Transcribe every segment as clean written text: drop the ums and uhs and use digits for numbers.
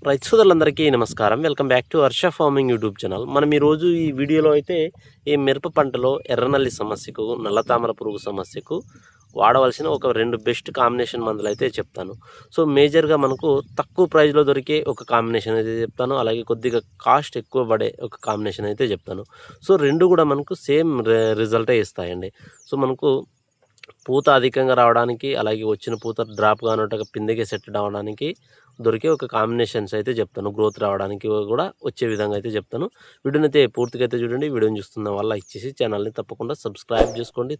రైతు సోదరులందరికీ నమస్కారం. Welcome back to Harsha farming YouTube channel. మనం ఈరోజు ఈ వీడియోలో అయితే ఈ మిరప పంటలో ఎర్రనల్లి సమస్యకు, నల్లతామర పురుగు సమస్యకు వాడవలసిన ఒక 2 బెస్ట్ కాంబినేషన్ మందులు అయితే చెప్తాను. సో మేజర్గా మనకు తక్కువ ప్రైస్లో దొరికే ఒక కాంబినేషన్ అయితే చెప్తాను, అలాగే కొద్దిగా కాస్ట్ ఎక్కువ పడే ఒక కాంబినేషన్ అయితే చెప్తాను. సో రెండు కూడా మనకు సేమ్ రిజల్టే ఇస్తాయండి. సో మనకు పూత అధికంగా రావడానికి, అలాగే వచ్చిన పూత డ్రాప్ కానట్టుగా పిందెకి సెట్ అవ్వడానికి దొరికే ఒక కాంబినేషన్స్ అయితే చెప్తాను. గ్రోత్ రావడానికి కూడా వచ్చే విధంగా అయితే చెప్తాను. వీడియోని అయితే పూర్తిగా అయితే చూడండి. వీడియోని చూస్తున్న వల్ల ఇచ్చేసి ఛానల్ని తప్పకుండా సబ్స్క్రైబ్ చేసుకోండి.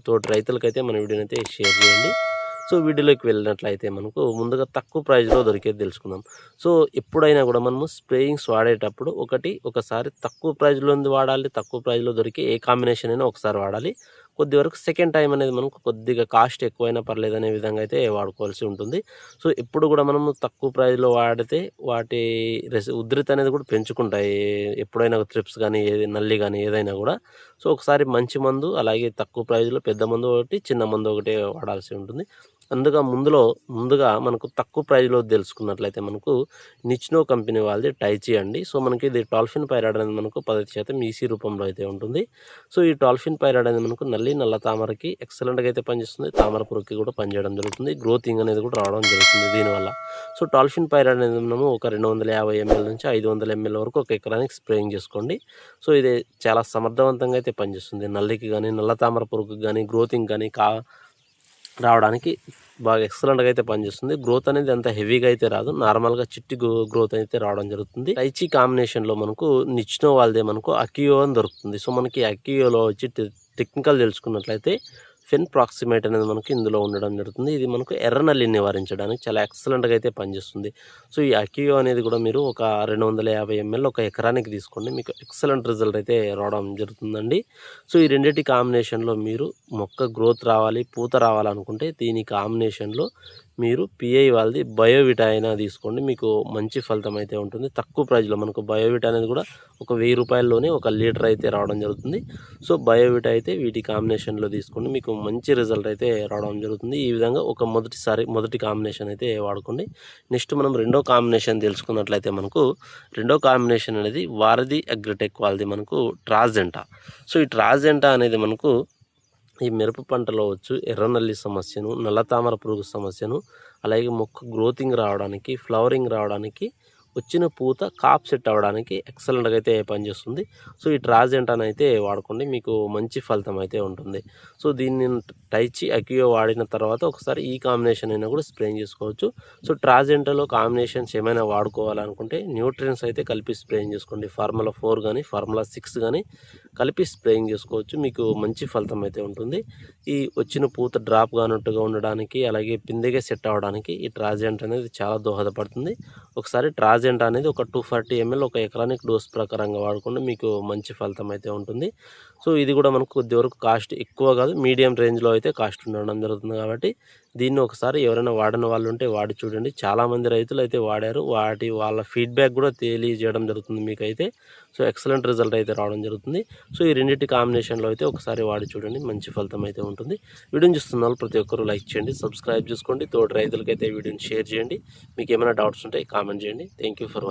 తోటి రైతులకైతే మన వీడియోని అయితే షేర్ చేయండి. సో వీడియోలోకి వెళ్ళినట్లయితే మనకు ముందుగా తక్కువ ప్రైస్లో దొరికేది తెలుసుకుందాం. సో ఎప్పుడైనా కూడా మనము స్ప్రేయింగ్స్ వాడేటప్పుడు ఒకసారి తక్కువ ప్రైస్లో వాడాలి. తక్కువ ప్రైస్లో దొరికే ఏ కాంబినేషన్ అయినా ఒకసారి వాడాలి. కొద్ది వరకు సెకండ్ టైం అనేది మనకు కొద్దిగా కాస్ట్ ఎక్కువైనా పర్లేదు అనే విధంగా అయితే వాడుకోవాల్సి ఉంటుంది. సో ఎప్పుడు కూడా మనము తక్కువ ప్రైస్లో వాడితే వాటి ఉధృతి అనేది కూడా పెంచుకుంటాయి. ఎప్పుడైనా ట్రిప్స్ కానీ నల్లి కానీ ఏదైనా కూడా. సో ఒకసారి మంచి మందు, అలాగే తక్కువ ప్రైస్లో పెద్ద మందు ఒకటి, చిన్న మందు ఒకటి వాడాల్సి ఉంటుంది. ముందుగా మనకు తక్కువ ప్రైస్లో తెలుసుకున్నట్లయితే మనకు నిచ్నో కంపెనీ వాళ్ళది టైచి అండి. సో మనకి ఇది టాల్ఫిన్ పైరాడ్ అనేది మనకు 10% ఈసీ రూపంలో అయితే ఉంటుంది. సో ఈ టాల్ఫిన్ పైరాడ్ అనేది మనకు నల్ల తామరకి ఎక్సలెంట్గా అయితే పనిచేస్తుంది. తామర పురుగుకి కూడా పనిచేయడం జరుగుతుంది. గ్రోతింగ్ అనేది కూడా రావడం జరుగుతుంది దీనివల్ల. సో టాల్ఫిన్ పైరాడ్ అనేది మనము ఒక 250 ml నుంచి 500 ml వరకు ఒక ఎకరానికి స్ప్రేయింగ్ చేసుకోండి. సో ఇది చాలా సమర్థవంతంగా అయితే పనిచేస్తుంది. నల్లికి కానీ, నల్ల తామర పురుగుకి కానీ, గ్రోతింగ్ కానీ రావడానికి బాగా ఎక్సలెంట్గా అయితే పనిచేస్తుంది. గ్రోత్ అనేది అంత హెవీగా అయితే రాదు, నార్మల్గా చిట్టి గ్రోత్ అయితే రావడం జరుగుతుంది. టైచి కాంబినేషన్లో మనకు నిచ్నో వాళ్ళదే మనకు అకియో అని దొరుకుతుంది. సో మనకి అకియోలో వచ్చి టెక్నికల్ తెలుసుకున్నట్లయితే ఫెన్ ప్రాక్సిమేట్ అనేది మనకు ఇందులో ఉండడం జరుగుతుంది. ఇది మనకు ఎర్రనల్లిని నివారించడానికి చాలా ఎక్సలెంట్గా అయితే పనిచేస్తుంది. సో ఈ అకియో అనేది కూడా మీరు ఒక 250 ml ఒక ఎకరానికి తీసుకోండి, మీకు ఎక్సలెంట్ రిజల్ట్ అయితే రావడం జరుగుతుందండి. సో ఈ రెండింటి కాంబినేషన్లో మీరు మొక్క గ్రోత్ రావాలి, పూత రావాలనుకుంటే దీని కాంబినేషన్లో మీరు పిఐ వాళ్ళది బయోవిటా అయినా తీసుకోండి, మీకు మంచి ఫలితం అయితే ఉంటుంది. తక్కువ ప్రైస్లో మనకు బయోవిటా అనేది కూడా ఒక 1000 రూపాయల్లోనే 1 లీటర్ అయితే రావడం జరుగుతుంది. సో బయోవిటా అయితే వీటి కాంబినేషన్లో తీసుకోండి, మీకు మంచి రిజల్ట్ అయితే రావడం జరుగుతుంది. ఈ విధంగా మొదటి కాంబినేషన్ అయితే వాడుకోండి. నెక్స్ట్ మనం రెండో కాంబినేషన్ తెలుసుకున్నట్లయితే మనకు రెండో కాంబినేషన్ అనేది వారధి అగ్రిటెక్ వాళ్ళది మనకు ట్రాజెంటా. సో ఈ ట్రాజెంటా అనేది మనకు ఈ మిరప పంటలో వచ్చు ఎర్రనల్లి సమస్యను, నల్లతామర పురుగు సమస్యను, అలాగే మొక్క గ్రోతింగ్ రావడానికి, ఫ్లవరింగ్ రావడానికి, వచ్చిన పూత కాప్ సెట్ అవ్వడానికి ఎక్సలెంట్గా అయితే పనిచేస్తుంది. సో ఈ ట్రాజెంటాని అయితే వాడుకోండి, మీకు మంచి ఫలితం అయితే ఉంటుంది. సో దీన్ని టైచి అకియో వాడిన తర్వాత ఒకసారి ఈ కాంబినేషన్ అయినా కూడా స్ప్రేయింగ్ చేసుకోవచ్చు. సో ట్రాజెంటాలో కాంబినేషన్స్ ఏమైనా వాడుకోవాలనుకుంటే న్యూట్రియన్స్ అయితే కలిపి స్ప్రేయింగ్ చేసుకోండి. ఫార్ములా 4 కానీ ఫార్ములా 6 కానీ కలిపి స్ప్రేయింగ్ చేసుకోవచ్చు, మీకు మంచి ఫలితం అయితే ఉంటుంది. ఈ వచ్చిన పూత డ్రాప్ కానట్టుగా ఉండడానికి, అలాగే పిందెగా సెట్ అవ్వడానికి ఈ ట్రాజెంట్ అనేది చాలా దోహదపడుతుంది. ఒకసారి ట్రాజెంట్ అనేది ఒక 240 ml ఒక ఎకరానికి డోస్ ప్రకారంగా వాడుకుంటే మీకు మంచి ఫలితం అయితే ఉంటుంది. సో ఇది కూడా మనకు కొద్ది వరకు కాస్ట్ ఎక్కువ కాదు, మీడియం రేంజ్లో అయితే కాస్ట్ ఉండడం జరుగుతుంది. కాబట్టి దీన్ని ఒకసారి ఎవరైనా వాడిన వాళ్ళు ఉంటే వాడి చూడండి. చాలామంది రైతులు అయితే వాడారు, వాళ్ళ ఫీడ్బ్యాక్ కూడా తెలియజేయడం జరుగుతుంది మీకైతే. సో ఎక్సలెంట్ రిజల్ట్ అయితే రావడం జరుగుతుంది. సో ఈ రెండింటి కాంబినేషన్లో అయితే ఒకసారి వాడి చూడండి, మంచి ఫలితం అయితే ఉంటుంది. వీడియోని చూస్తున్న వాళ్ళు ప్రతి ఒక్కరు లైక్ చేయండి, సబ్స్క్రైబ్ చేసుకోండి, తోటి రైతులకైతే వీడియోని షేర్ చేయండి. మీకు ఏమైనా డౌట్స్ ఉంటే కామెంట్ చేయండి. Thank you for watching.